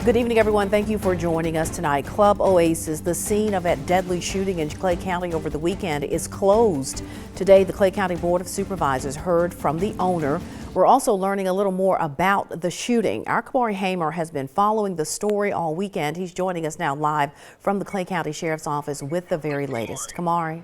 Good evening, everyone. Thank you for joining us tonight. Club Oasis, the scene of that deadly shooting in Clay County over the weekend, is closed. Today, the Clay County Board of Supervisors heard from the owner. We're also learning a little more about the shooting. Our Kamari Hamer has been following the story all weekend. He's joining us now live from the Clay County Sheriff's Office with the very latest. Kamari.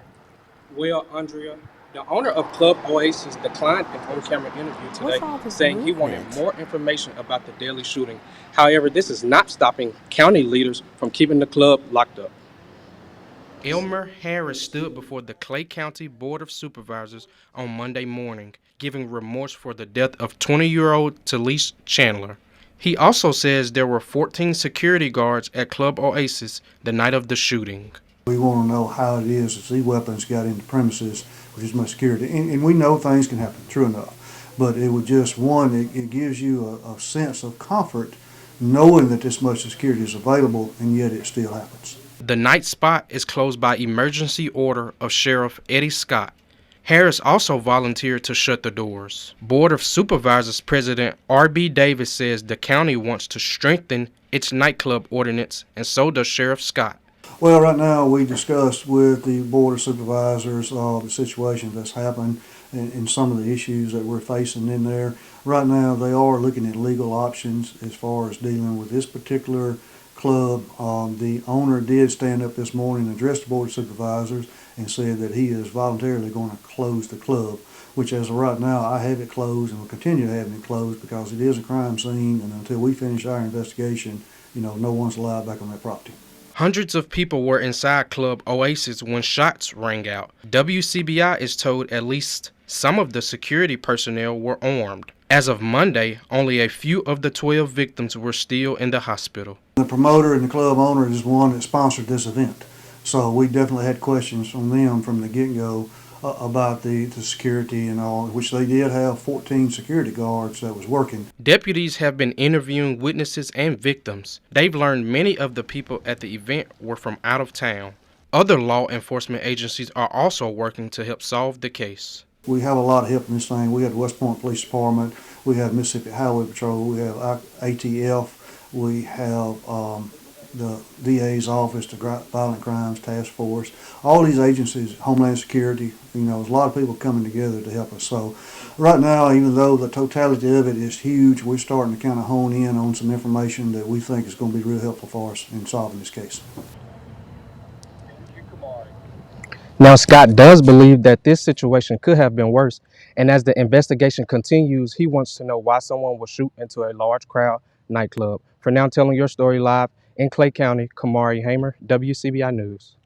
Well, Andrea, the owner of Club Oasis declined an on-camera interview What's today, all this saying he wanted movement? more information about the deadly shooting. However, this is not stopping county leaders from keeping the club locked up. Elmer Harris stood before the Clay County Board of Supervisors on Monday morning, giving remorse for the death of 20-year-old Talise Chandler. He also says there were 14 security guards at Club Oasis the night of the shooting. We want to know how it is that these weapons got into premises with as much security. And we know things can happen, true enough. But it would just, it gives you a sense of comfort knowing that this much security is available, and yet it still happens. The night spot is closed by emergency order of Sheriff Eddie Scott. Harris also volunteered to shut the doors. Board of Supervisors President R.B. Davis says the county wants to strengthen its nightclub ordinance, and so does Sheriff Scott. Well, right now we discussed with the Board of Supervisors the situation that's happened and some of the issues that we're facing in there. Right now they are looking at legal options as far as dealing with this particular club. The owner did stand up this morning and address the Board of Supervisors and said that he is voluntarily going to close the club, which as of right now I have it closed and will continue to have it closed because it is a crime scene, and until we finish our investigation, no one's allowed back on that property. Hundreds of people were inside Club Oasis when shots rang out. WCBI is told at least some of the security personnel were armed. As of Monday, only a few of the 12 victims were still in the hospital. The promoter and the club owner is one that sponsored this event. So we definitely had questions from them from the get-go about the security and all, which they did have 14 security guards that was working. Deputies have been interviewing witnesses and victims. They've learned many of the people at the event were from out of town. Other law enforcement agencies are also working to help solve the case. We have a lot of help in this thing. We have the West Point Police Department, we have Mississippi Highway Patrol, we have ATF, we have the DA's office, the Violent Crimes Task Force, all these agencies, Homeland Security, there's a lot of people coming together to help us. So right now, even though the totality of it is huge, we're starting to kind of hone in on some information that we think is going to be real helpful for us in solving this case. Now, Scott does believe that this situation could have been worse, and as the investigation continues, he wants to know why someone would shoot into a large crowd nightclub. For now, telling your story live in Clay County, Kamari Hamer, WCBI News.